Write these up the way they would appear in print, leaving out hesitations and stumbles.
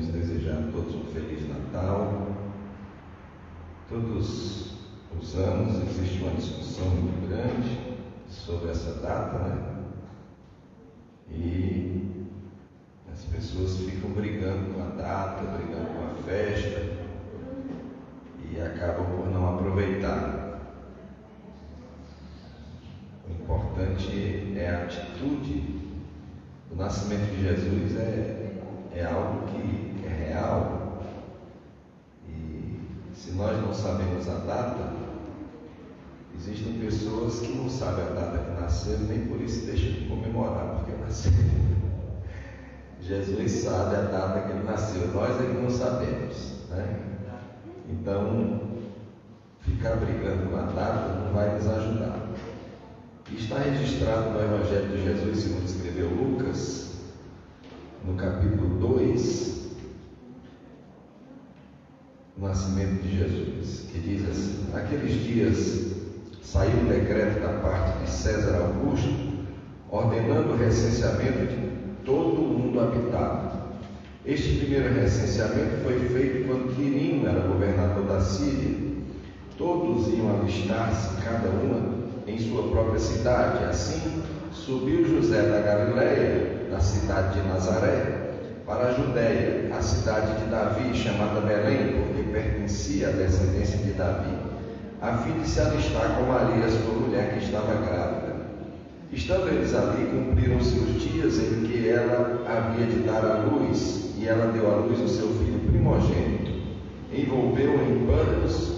queremos desejar a todos um Feliz Natal. Todos os anos existe uma discussão muito grande sobre essa data, né? E as pessoas ficam brigando com a data, brigando com a festa e acabam por não aproveitar. O importante é a atitude. O nascimento de Jesus é algo que é real. E se nós não sabemos a data, existem pessoas que não sabem a data que nasceram, nem por isso deixam de comemorar porque nasceram. Jesus sabe a data que ele nasceu, nós é que não sabemos, né? Então, ficar brigando com a data não vai nos ajudar. Está registrado no Evangelho de Jesus, segundo escreveu Lucas, no capítulo 2, o nascimento de Jesus, que diz assim: naqueles dias saiu um decreto da parte de César Augusto, ordenando o recenseamento de todo o mundo habitado. Este primeiro recenseamento foi feito quando Quirino era governador da Síria. Todos iam alistar-se, cada uma em sua própria cidade. Assim, subiu José da Galileia, da cidade de Nazaré, para a Judéia, a cidade de Davi, chamada Belém, porque pertencia à descendência de Davi, a fim de se alistar com Maria, sua mulher, que estava grávida. Estando eles ali, cumpriram-se os dias em que ela havia de dar à luz, e ela deu à luz o seu filho primogênito. Envolveu-o em panos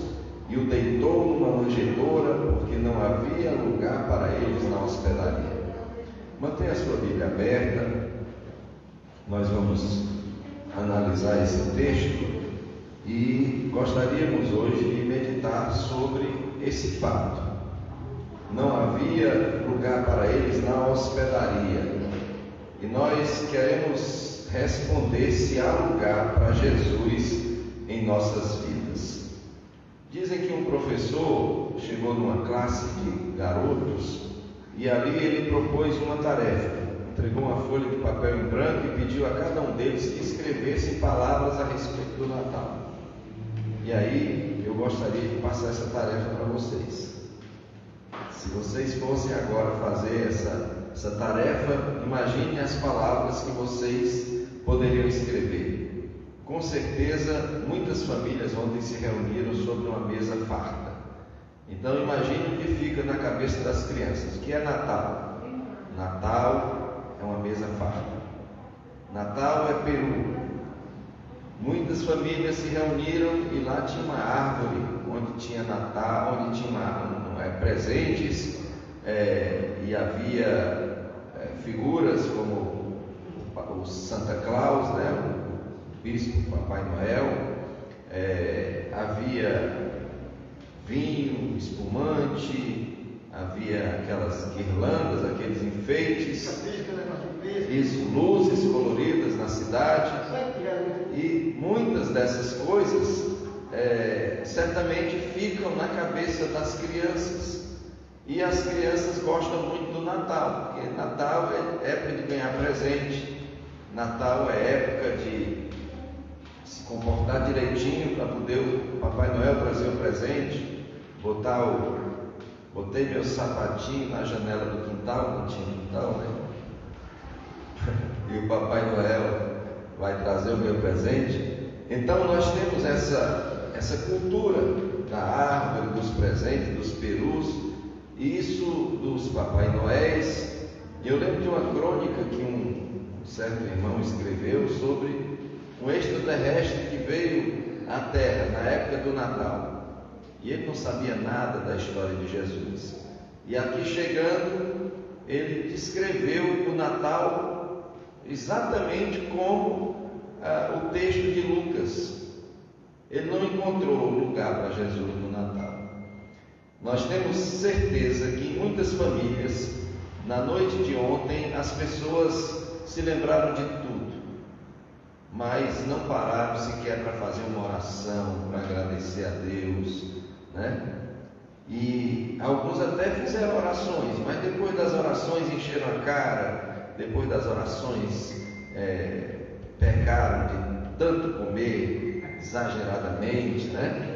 e o deitou numa manjedoura, porque não havia lugar para eles na hospedaria. Mantenha a sua Bíblia aberta. Nós vamos analisar esse texto e gostaríamos hoje de meditar sobre esse fato. Não havia lugar para eles na hospedaria. E nós queremos responder se há lugar para Jesus em nossas vidas. Dizem que um professor chegou numa classe de garotos e ali ele propôs uma tarefa. Entregou uma folha de papel em branco e pediu a cada um deles que escrevessem palavras a respeito do Natal. E aí eu gostaria de passar essa tarefa para vocês. Se vocês fossem agora fazer essa tarefa, imaginem as palavras que vocês poderiam escrever. Com certeza, muitas famílias ontem se reuniram sobre uma mesa farta. Então, imagine o que fica na cabeça das crianças. O que é Natal? Natal é uma mesa farta. Natal é peru. Muitas famílias se reuniram e lá tinha uma árvore onde tinha Natal, onde tinha presentes, e havia figuras como o Santa Claus, né? Bispo, Papai Noel, havia vinho, espumante, havia aquelas guirlandas, aqueles enfeites, isso, luzes coloridas na cidade, e muitas dessas coisas certamente ficam na cabeça das crianças, e as crianças gostam muito do Natal, porque Natal é época de ganhar presente, Natal é época de se comportar direitinho para poder o Papai Noel trazer o presente. Botei meu sapatinho na janela do quintal, não tinha quintal, né? E o Papai Noel vai trazer o meu presente. Então nós temos essa cultura da árvore, dos presentes, dos perus, isso dos Papai Noéis. E eu lembro de uma crônica que um certo irmão escreveu sobre um extraterrestre que veio à Terra na época do Natal, e ele não sabia nada da história de Jesus, e aqui chegando ele descreveu o Natal exatamente como o texto de Lucas. Ele não encontrou lugar para Jesus no Natal. Nós temos certeza que em muitas famílias, na noite de ontem, as pessoas se lembraram de tudo, mas não pararam sequer para fazer uma oração, para agradecer a Deus, né? E alguns até fizeram orações, mas depois das orações encheram a cara, depois das orações pecaram tanto comer exageradamente, né?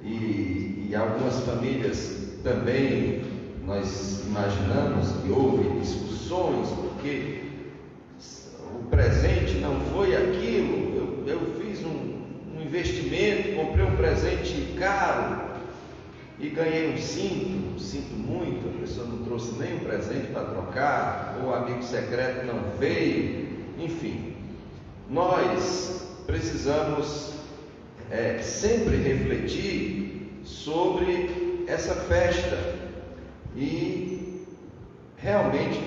E algumas famílias também, nós imaginamos que houve discussões, porque o presente não foi aquilo. Eu fiz um investimento, comprei um presente caro e ganhei um cinto muito, a pessoa não trouxe nem um presente para trocar, ou o amigo secreto não veio, enfim. Nós precisamos sempre refletir sobre essa festa e realmente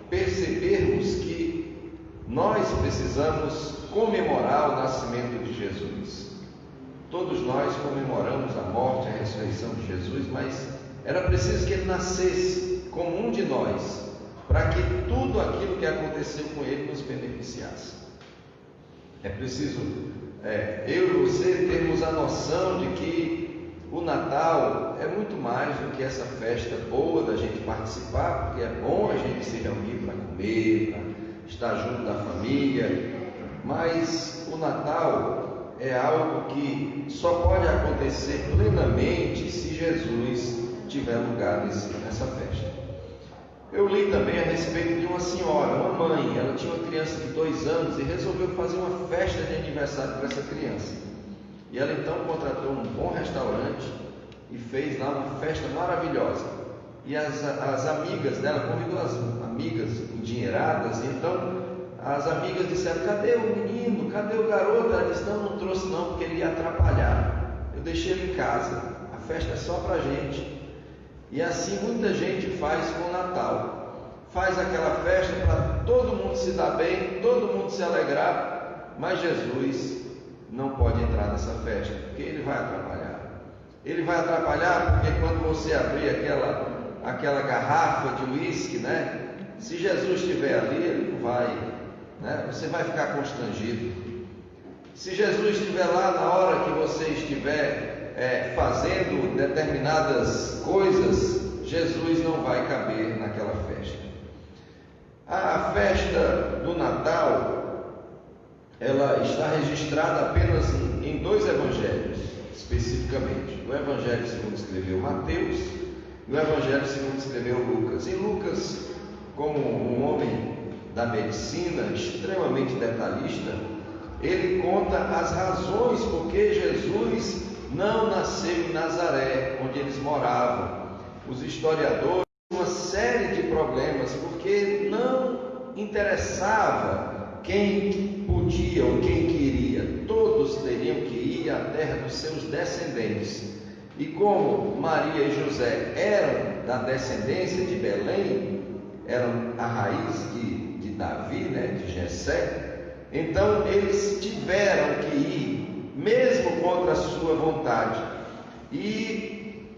percebermos que nós precisamos comemorar o nascimento de Jesus. Todos nós comemoramos a morte e a ressurreição de Jesus, mas era preciso que ele nascesse como um de nós, para que tudo aquilo que aconteceu com ele nos beneficiasse. É preciso eu e você termos a noção de que o Natal é muito mais do que essa festa boa da gente participar, porque é bom a gente se reunir para comer, para estar junto da família, mas o Natal é algo que só pode acontecer plenamente se Jesus tiver lugar nessa festa. Eu li também a respeito de uma senhora, uma mãe. Ela tinha uma criança de 2 anos e resolveu fazer uma festa de aniversário para essa criança. E ela então contratou um bom restaurante e fez lá uma festa maravilhosa. E as amigas dela, convidou as amigas endinheiradas, e então as amigas disseram: cadê o menino? Cadê o garoto? Ela disse: não trouxe não, porque ele ia atrapalhar. Eu deixei ele em casa, a festa é só para a gente. E assim muita gente faz com o Natal. Faz aquela festa para todo mundo se dar bem, todo mundo se alegrar, mas Jesus não pode entrar nessa festa, porque ele vai atrapalhar. Ele vai atrapalhar porque quando você abrir aquela garrafa de uísque, né? Se Jesus estiver ali, ele não vai, né? Você vai ficar constrangido. Se Jesus estiver lá na hora que você estiver fazendo determinadas coisas, Jesus não vai caber naquela festa. A festa do Natal, ela está registrada apenas em 2 evangelhos, especificamente: o evangelho segundo escreveu Mateus e o evangelho segundo escreveu Lucas. E Lucas, como um homem da medicina extremamente detalhista, ele conta as razões por que Jesus não nasceu em Nazaré, onde eles moravam. Os historiadores têm uma série de problemas, porque não interessava quem podia ou quem queria, todos teriam que ir à terra dos seus descendentes. E como Maria e José eram da descendência de Belém, eram a raiz de Davi, né, de Jessé, então eles tiveram que ir, mesmo contra a sua vontade. E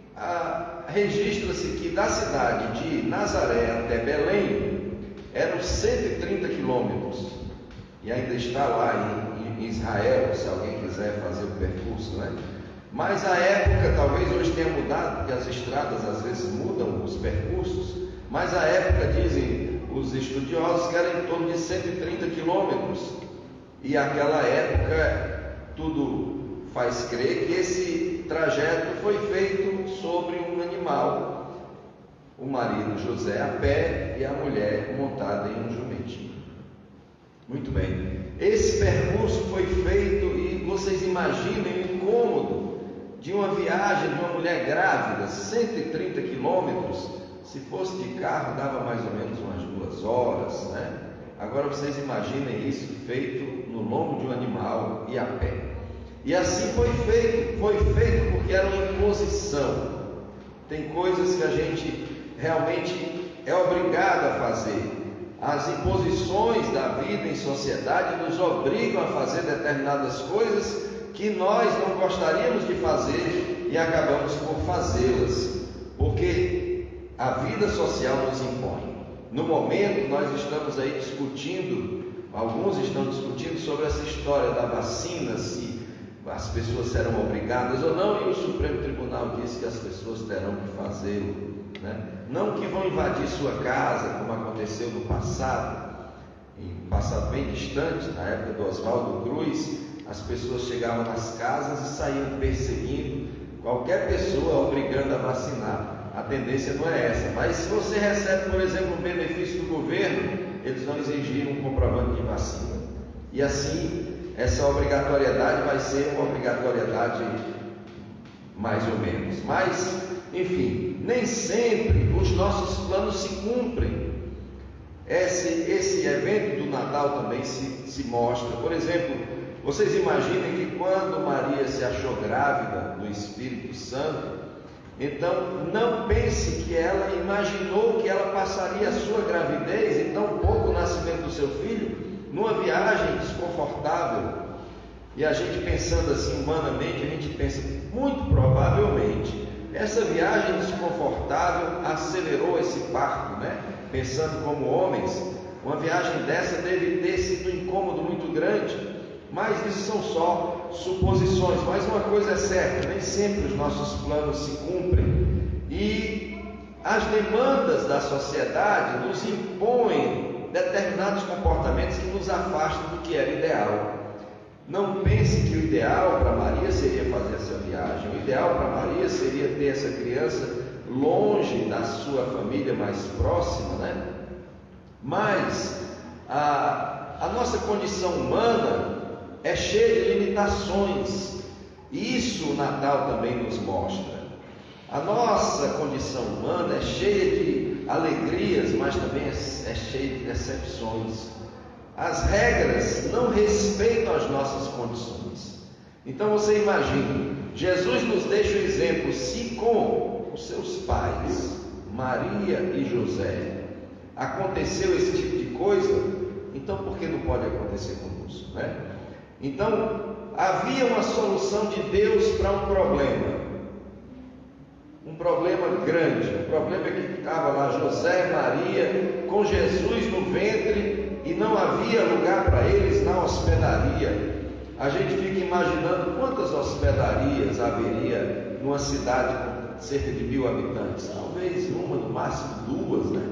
registra-se que da cidade de Nazaré até Belém eram 130 quilômetros, e ainda está lá em Israel, se alguém quiser fazer o percurso, né? Mas a época, talvez hoje tenha mudado, porque as estradas às vezes mudam os percursos, mas a época, dizem os estudiosos, que era em torno de 130 quilômetros, e aquela época tudo faz crer que esse trajeto foi feito sobre um animal, o marido José a pé e a mulher montada em um jumentinho. Muito bem, esse percurso foi feito, e vocês imaginem o incômodo de uma viagem de uma mulher grávida, 130 quilômetros. Se fosse de carro dava mais ou menos umas 2 horas, né? Agora vocês imaginem isso feito no lombo de um animal e a pé. E assim foi feito porque era uma imposição. Tem coisas que a gente realmente é obrigado a fazer. As imposições da vida em sociedade nos obrigam a fazer determinadas coisas que nós não gostaríamos de fazer e acabamos por fazê-las, porque a vida social nos impõe. No momento nós estamos aí discutindo, alguns estão discutindo sobre essa história da vacina, se as pessoas serão obrigadas ou não, e o Supremo Tribunal disse que as pessoas terão que fazê-lo, né? Não que vão invadir sua casa, como aconteceu no passado, em passado bem distante, na época do Oswaldo Cruz, as pessoas chegavam nas casas e saíam perseguindo qualquer pessoa, obrigando a vacinar. A tendência não é essa. Mas se você recebe, por exemplo, um benefício do governo, eles vão exigir um comprovante de vacina. E assim, essa obrigatoriedade vai ser uma obrigatoriedade mais ou menos. Mas, enfim, nem sempre os nossos planos se cumprem. Esse evento do Natal também se mostra. Por exemplo, vocês imaginem que quando Maria se achou grávida do Espírito Santo, então não pense que ela imaginou que ela passaria a sua gravidez e tão pouco o nascimento do seu filho numa viagem desconfortável. E a gente pensando assim humanamente, a gente pensa, muito provavelmente essa viagem desconfortável acelerou esse parto, né? Pensando como homens, uma viagem dessa deve ter sido um incômodo muito grande. Mas isso são só suposições. Mas uma coisa é certa, nem sempre os nossos planos se cumprem. E as demandas da sociedade nos impõem determinados comportamentos que nos afastam do que era ideal. Não pense que o ideal para Maria seria fazer essa viagem. O ideal para Maria seria ter essa criança longe da sua família mais próxima, né? Mas a nossa condição humana é cheia de limitações, e isso o Natal também nos mostra. A nossa condição humana é cheia de alegrias, mas também é cheia de decepções. As regras não respeitam as nossas condições. Então você imagina, Jesus nos deixa o exemplo: se com os seus pais, Maria e José, aconteceu esse tipo de coisa, então por que não pode acontecer conosco, né? Então, havia uma solução de Deus para um problema grande. O problema é que estava lá José e Maria com Jesus no ventre e não havia lugar para eles na hospedaria. A gente fica imaginando quantas hospedarias haveria numa cidade com cerca de 1000 habitantes. Talvez uma, no máximo 2, né?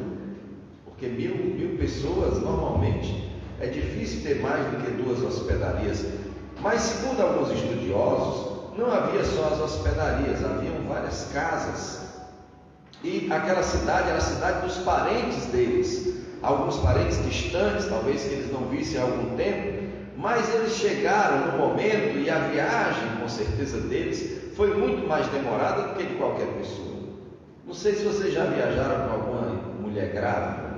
Porque mil pessoas normalmente é difícil ter mais do que 2 hospedarias. Mas segundo alguns estudiosos, não havia só as hospedarias, haviam várias casas. E aquela cidade era a cidade dos parentes deles, alguns parentes distantes, talvez que eles não vissem há algum tempo, mas eles chegaram no momento, e a viagem, com certeza deles, foi muito mais demorada do que de qualquer pessoa. Não sei se vocês já viajaram com alguma mulher grávida,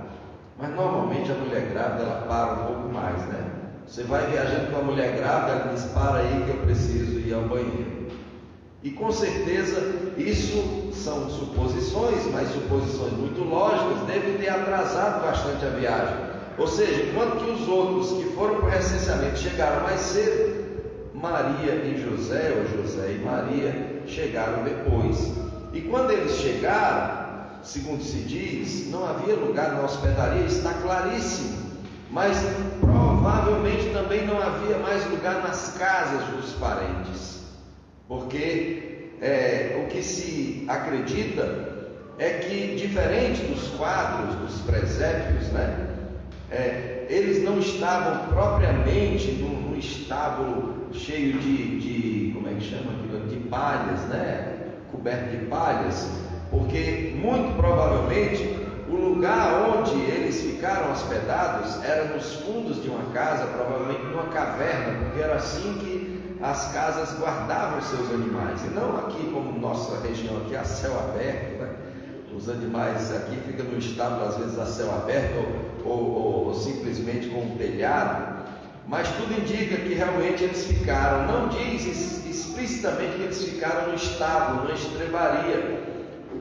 mas normalmente a mulher grávida ela para um pouco mais, né? Você vai viajando com a mulher grávida, ela diz: para aí que eu preciso ir ao banheiro. E com certeza isso são suposições, mas suposições muito lógicas, devem ter atrasado bastante a viagem. Ou seja, enquanto que os outros que foram para o recenseamento chegaram mais cedo, Maria e José, ou José e Maria, chegaram depois. E quando eles chegaram, segundo se diz, não havia lugar na hospedaria, está claríssimo. Mas provavelmente também não havia mais lugar nas casas dos parentes. Porque o que se acredita é que, diferente dos quadros, dos presépios, né? Eles não estavam propriamente num estábulo cheio de como é que chama aquilo? De palhas, né? Coberto de palhas, porque muito provavelmente o lugar onde eles ficaram hospedados era nos fundos de uma casa, provavelmente numa caverna, porque era assim que as casas guardavam seus animais, e não aqui como nossa região aqui a céu aberto, né? Os animais aqui ficam no estábulo às vezes a céu aberto ou simplesmente com um telhado, mas tudo indica que realmente eles ficaram. Não diz explicitamente que eles ficaram no estábulo, numa estrebaria,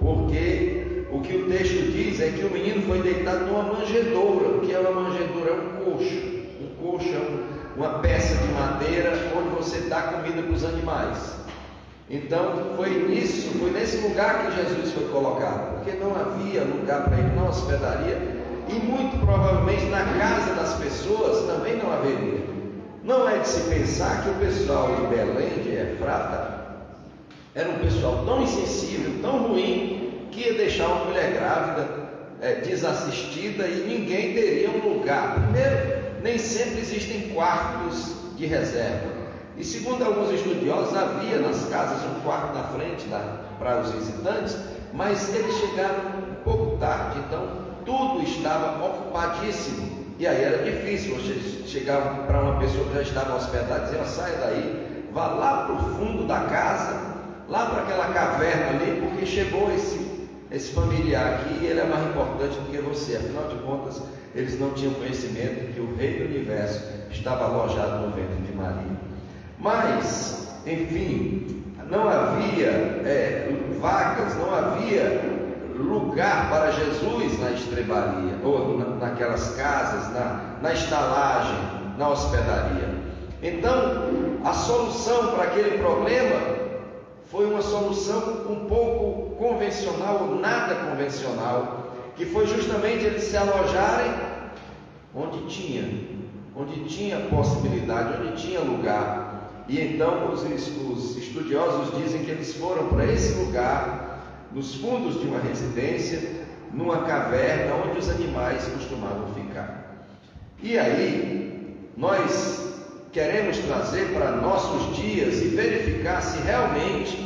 porque o que o texto diz é que o menino foi deitado numa manjedoura. O que é uma manjedoura? É um coxo. Um coxo é uma peça de madeira onde você dá comida para os animais. Então foi nesse lugar que Jesus foi colocado, porque não havia lugar para ele na hospedaria, e muito provavelmente na casa das pessoas também não haveria. Não é de se pensar que o pessoal de Belém, de Efrata, era um pessoal tão insensível, tão ruim, que ia deixar uma mulher grávida desassistida e ninguém teria um lugar. Primeiro, nem sempre existem quartos de reserva. E segundo alguns estudiosos, havia nas casas um quarto na frente para os visitantes, mas eles chegaram um pouco tarde, então tudo estava ocupadíssimo. E aí era difícil você chegar para uma pessoa que já estava hospedada e dizer: ó, saia daí, vá lá para o fundo da casa, lá para aquela caverna ali, porque chegou esse familiar aqui e ele é mais importante do que você. Afinal de contas, eles não tinham conhecimento que o Rei do Universo estava alojado no ventre de Maria. Mas, enfim, não havia vagas, não havia lugar para Jesus na estrebaria, ou naquelas casas, na estalagem, na hospedaria. Então, a solução para aquele problema foi uma solução um pouco convencional, ou nada convencional, que foi justamente eles se alojarem onde tinha possibilidade, onde tinha lugar. E então os estudiosos dizem que eles foram para esse lugar, nos fundos de uma residência, numa caverna onde os animais costumavam ficar. E aí nós queremos trazer para nossos dias e verificar se realmente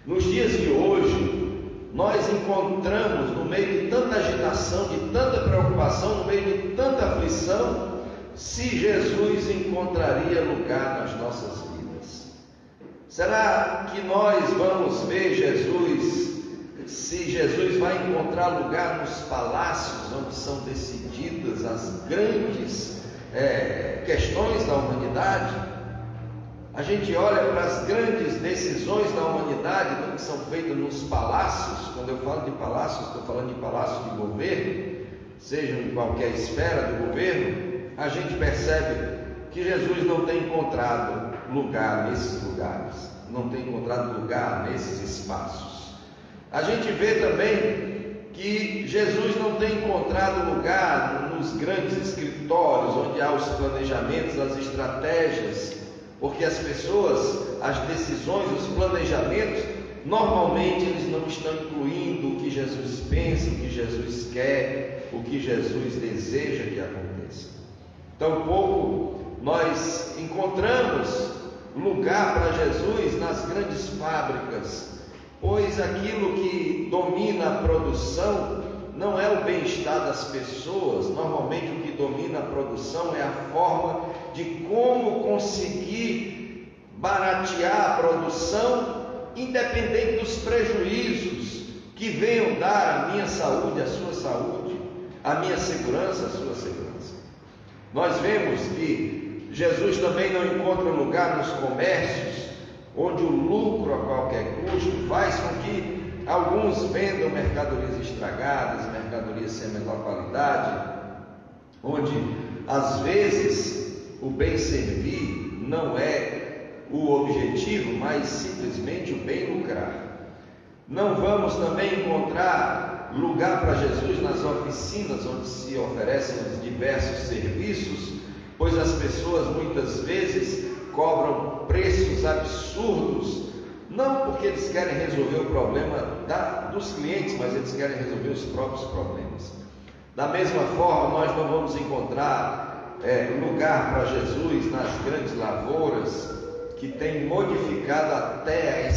nos dias de hoje nós encontramos, no meio de tanta agitação, de tanta preocupação, no meio de tanta aflição, se Jesus encontraria lugar nas nossas vidas. Será que nós vamos ver Jesus, se Jesus vai encontrar lugar nos palácios onde são decididas as grandes questões da humanidade? A gente olha para as grandes decisões da humanidade que são feitas nos palácios. Quando eu falo de palácios, estou falando de palácios de governo, seja em qualquer esfera do governo. A gente percebe que Jesus não tem encontrado lugar nesses lugares, não tem encontrado lugar nesses espaços. A gente vê também que Jesus não tem encontrado lugar nos grandes escritórios, onde há os planejamentos, as estratégias, porque as pessoas, as decisões, os planejamentos, normalmente eles não estão incluindo o que Jesus pensa, o que Jesus quer, o que Jesus deseja que aconteça. Tampouco nós encontramos lugar para Jesus nas grandes fábricas, pois aquilo que domina a produção não é o bem-estar das pessoas. Normalmente o que domina a produção é a forma de como conseguir baratear a produção, independente dos prejuízos que venham dar à minha saúde, à sua saúde, à minha segurança, à sua segurança. Nós vemos que Jesus também não encontra lugar nos comércios, onde o lucro a qualquer custo faz com que alguns vendam mercadorias estragadas, mercadorias sem a menor qualidade, onde às vezes o bem servir não é o objetivo, mas simplesmente o bem lucrar. Não vamos também encontrar lugar para Jesus nas oficinas onde se oferecem os diversos serviços, pois as pessoas muitas vezes cobram preços absurdos, não porque eles querem resolver o problema dos clientes, mas eles querem resolver os próprios problemas. Da mesma forma, nós não vamos encontrar lugar para Jesus nas grandes lavouras, que têm modificado até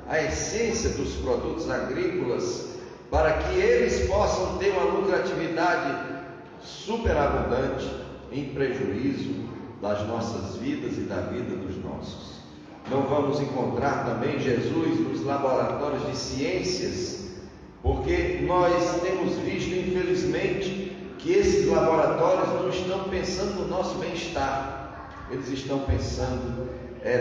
a essência dos produtos agrícolas, para que eles possam ter uma lucratividade superabundante, em prejuízo das nossas vidas e da vida dos nossos. Não vamos encontrar também Jesus nos laboratórios de ciências, porque nós temos visto, infelizmente, que esses laboratórios não estão pensando no nosso bem-estar, eles estão pensando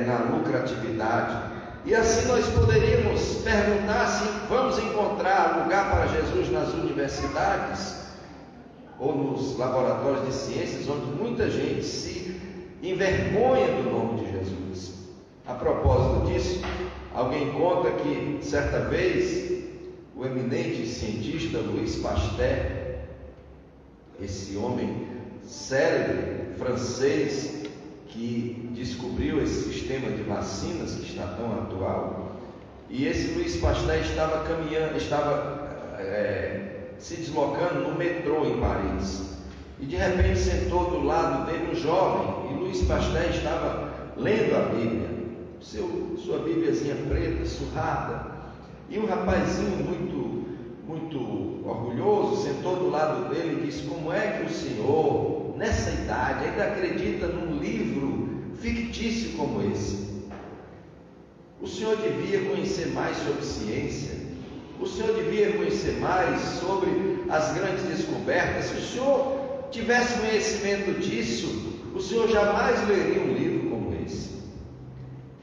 na lucratividade. E assim nós poderíamos perguntar se vamos encontrar lugar para Jesus nas universidades ou nos laboratórios de ciências, onde muita gente se envergonha do nome de Jesus. A propósito disso, alguém conta que certa vez o eminente cientista Louis Pasteur, esse homem célebre francês que descobriu esse sistema de vacinas que está tão atual, e esse Louis Pasteur estava se deslocando no metrô em Paris, e de repente sentou do lado dele um jovem, e Luiz Pasteur estava lendo a Bíblia, sua Bíbliazinha preta, surrada, e um rapazinho muito orgulhoso sentou do lado dele e disse: como é que o senhor, nessa idade, ainda acredita num livro fictício como esse? O senhor devia conhecer mais sobre ciência, o senhor devia conhecer mais sobre as grandes descobertas. Se o senhor tivesse conhecimento disso, o senhor jamais leria um livro como esse.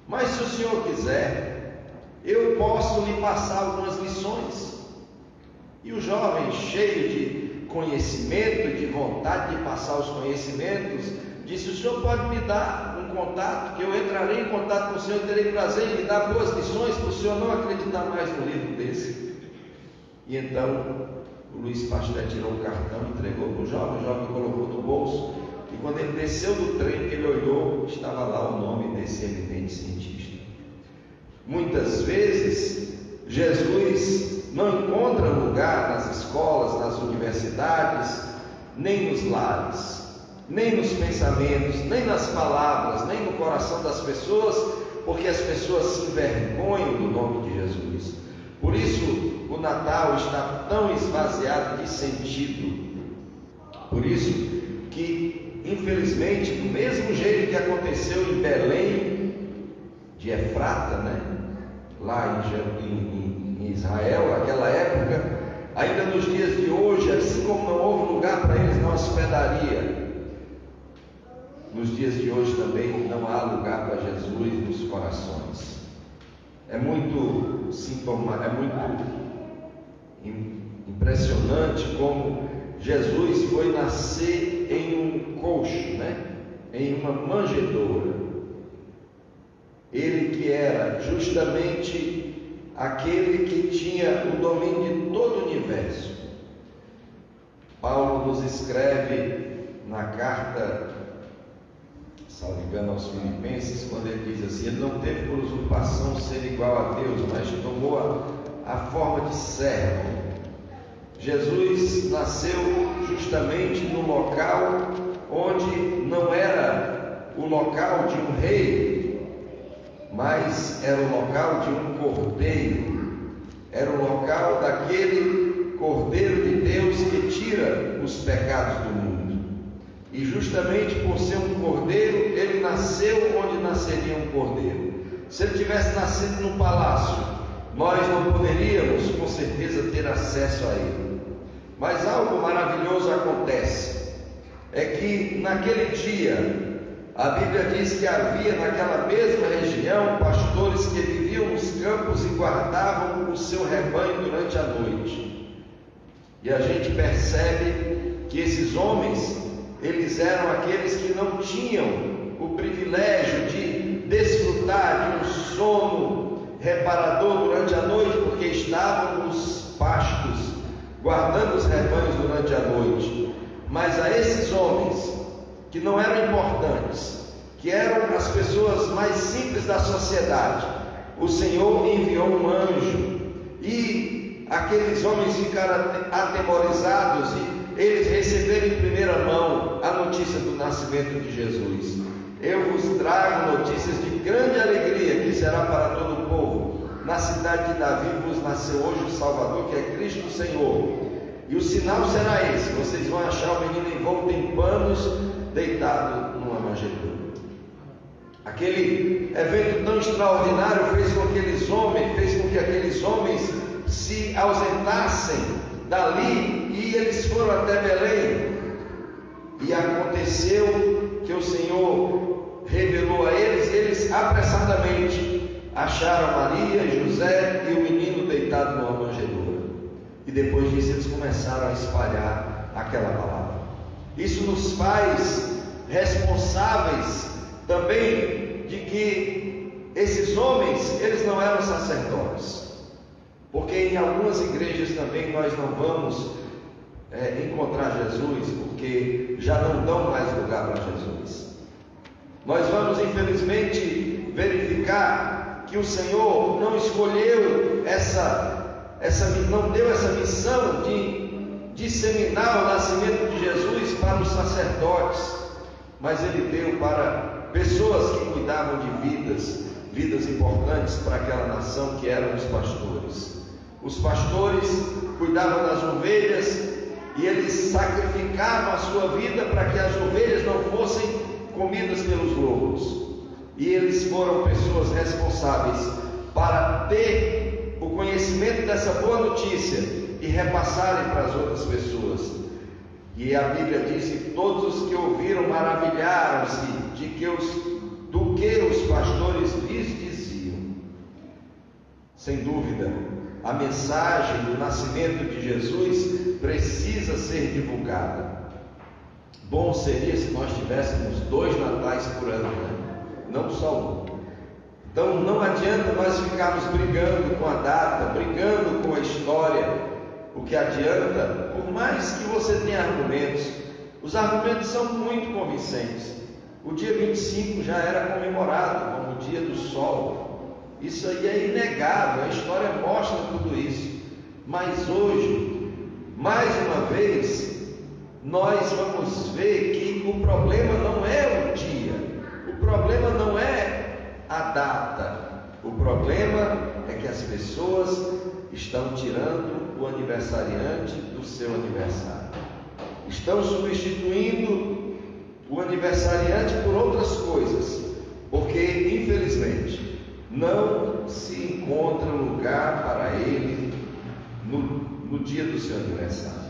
Mas se o senhor quiser, eu posso lhe passar algumas lições. E o jovem, cheio de conhecimento, de vontade de passar os conhecimentos, disse: o senhor pode me dar um contato, que eu entrarei em contato com o senhor, terei prazer em lhe dar boas lições, para o senhor não acreditar mais num livro desse. E então o Luiz Pasteur tirou um cartão e entregou para o jovem colocou no bolso, e quando ele desceu do trem, ele olhou, estava lá o nome desse eminente cientista. Muitas vezes Jesus não encontra lugar nas escolas, nas universidades, nem nos lares, nem nos pensamentos, nem nas palavras, nem no coração das pessoas, porque as pessoas se envergonham do nome de Jesus. Por isso o Natal está tão esvaziado de sentido. Por isso que, infelizmente, do mesmo jeito que aconteceu em Belém de Efrata, lá em Israel, naquela época, ainda nos dias de hoje, assim como não houve lugar para eles na hospedaria, nos dias de hoje também não há lugar para Jesus nos corações. É muito impressionante como Jesus foi nascer em um coxo, em uma manjedoura. Ele que era justamente aquele que tinha o domínio de todo o universo. Paulo nos escreve na carta, salvo engano, aos Filipenses, quando ele diz assim: ele não teve por usurpação ser igual a Deus, mas tomou a forma de servo. Jesus nasceu justamente no local onde não era o local de um rei, mas era o local de um cordeiro, era o local daquele cordeiro de Deus que tira os pecados do mundo. E justamente por ser um cordeiro, ele nasceu onde nasceria um cordeiro. Se ele tivesse nascido no palácio, nós não poderíamos com certeza ter acesso a ele. Mas algo maravilhoso acontece, é que naquele dia, a Bíblia diz que havia naquela mesma região pastores que viviam nos campos e guardavam o seu rebanho durante a noite. E a gente percebe que esses homens, eles eram aqueles que não tinham o privilégio de desfrutar de um sono reparador durante a noite, porque estavam nos pastos, guardando os rebanhos durante a noite. Mas a esses homens, que não eram importantes, que eram as pessoas mais simples da sociedade, o Senhor enviou um anjo, e aqueles homens ficaram atemorizados, e eles receberam em primeira mão a notícia do nascimento de Jesus. Eu vos trago notícias de grande alegria, que será para todo o povo. Na cidade de Davi vos nasceu hoje o Salvador, que é Cristo o Senhor. E o sinal será esse: vocês vão achar o menino envolto em panos, deitado numa manjedoura. Aquele evento tão extraordinário fez com que aqueles homens se ausentassem dali, e eles foram até Belém. E aconteceu que o Senhor revelou a eles, e eles apressadamente acharam Maria e José e o menino deitado numa manjedoura. E depois disso eles começaram a espalhar aquela palavra. Isso nos faz responsáveis também de que esses homens, eles não eram sacerdotes. Porque em algumas igrejas também nós não vamos encontrar Jesus, porque já não dão mais lugar para Jesus. Nós vamos infelizmente verificar que o Senhor não escolheu não deu essa missão de disseminar o nascimento de Jesus para para os sacerdotes, mas ele deu para pessoas que cuidavam de vidas importantes para aquela nação, que eram os pastores. Os pastores cuidavam das ovelhas e eles sacrificavam a sua vida para que as ovelhas não fossem comidas pelos lobos. E eles foram pessoas responsáveis para ter o conhecimento dessa boa notícia e repassarem para as outras pessoas. E a Bíblia diz que todos os que ouviram maravilharam-se do que os pastores lhes diziam. Sem dúvida, a mensagem do nascimento de Jesus precisa ser divulgada. Bom seria se nós tivéssemos 2 natais por ano, né? Não só um. Então não adianta nós ficarmos brigando com a data, brigando com a história. O que adianta, por mais que você tenha argumentos, os argumentos são muito convincentes. O dia 25 já era comemorado como o dia do sol. Isso aí é inegável, a história mostra tudo isso. Mas hoje, mais uma vez, nós vamos ver que o problema não é o dia, o problema não é a data, o problema é que as pessoas estão tirando o aniversariante do seu aniversário, estão substituindo o aniversariante por outras coisas, porque infelizmente não se encontra lugar para ele no dia do seu aniversário.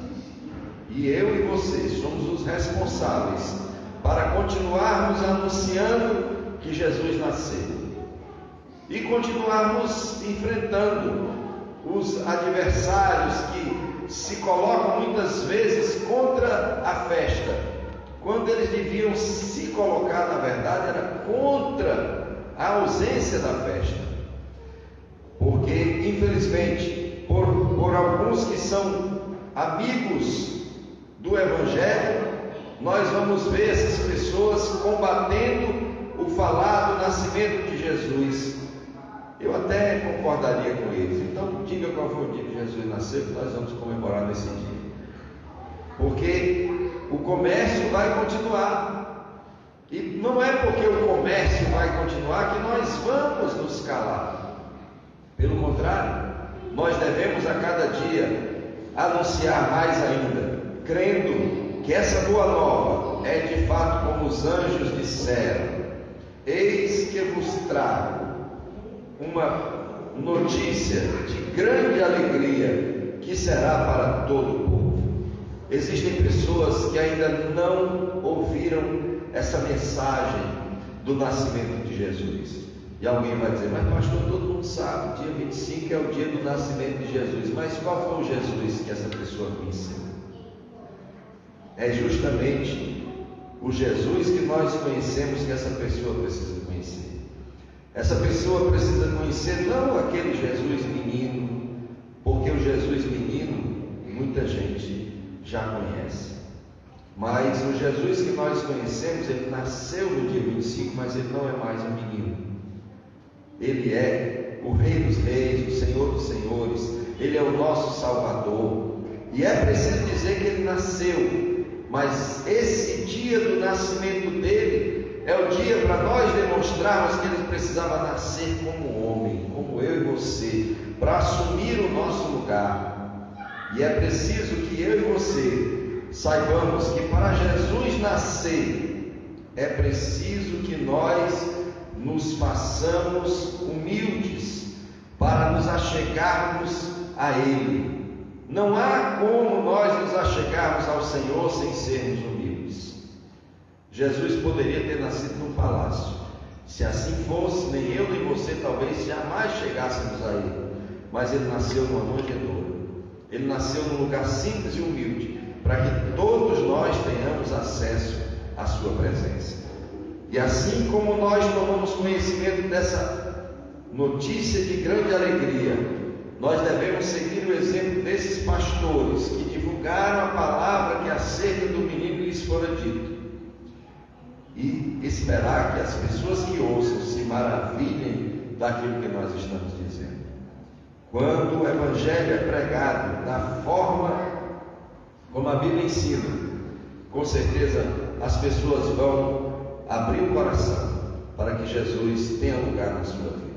E eu e você somos os responsáveis para continuarmos anunciando que Jesus nasceu e continuarmos enfrentando os adversários que se colocam muitas vezes contra a festa, quando eles deviam se colocar, na verdade, era contra a ausência da festa. Porque, infelizmente, por alguns que são amigos do Evangelho, nós vamos ver essas pessoas combatendo o falar do nascimento de Jesus. Eu até concordaria com eles. Então diga qual foi o dia que Jesus nasceu, que nós vamos comemorar nesse dia. Porque o comércio vai continuar. E não é porque o comércio vai continuar que nós vamos nos calar. Pelo contrário, nós devemos a cada dia anunciar mais ainda, crendo que essa boa nova é de fato como os anjos disseram: eis que vos trago uma notícia de grande alegria, que será para todo o povo. Existem pessoas que ainda não ouviram essa mensagem do nascimento de Jesus. E alguém vai dizer: mas pastor, todo mundo sabe, dia 25 é o dia do nascimento de Jesus. Mas qual foi o Jesus que essa pessoa conheceu? É justamente o Jesus que nós conhecemos que essa pessoa precisa conhecer. Essa pessoa precisa conhecer não aquele Jesus menino, porque o Jesus menino muita gente já conhece. Mas o Jesus que nós conhecemos, ele nasceu no dia 25, mas ele não é mais um menino. Ele é o Rei dos Reis, o Senhor dos Senhores, ele é o nosso Salvador. E é preciso dizer que ele nasceu, mas esse dia do nascimento dele é o dia para nós demonstrarmos que ele precisava nascer como homem, como eu e você, para assumir o nosso lugar. E é preciso que eu e você saibamos que para Jesus nascer, é preciso que nós nos façamos humildes para nos achegarmos a Ele. Não há como nós nos achegarmos ao Senhor sem sermos humildes. Jesus poderia ter nascido num palácio. Se assim fosse, nem eu nem você talvez jamais chegássemos a Ele. Mas Ele nasceu numa manjedoura. Ele nasceu num lugar simples e humilde, para que todos nós tenhamos acesso à sua presença. E assim como nós tomamos conhecimento dessa notícia de grande alegria, nós devemos seguir o exemplo desses pastores que divulgaram a palavra que acerca do menino lhes fora dito, e esperar que as pessoas que ouçam se maravilhem daquilo que nós estamos dizendo. Quando o Evangelho é pregado da forma como a Bíblia ensina, com certeza as pessoas vão abrir o coração para que Jesus tenha lugar na sua vida.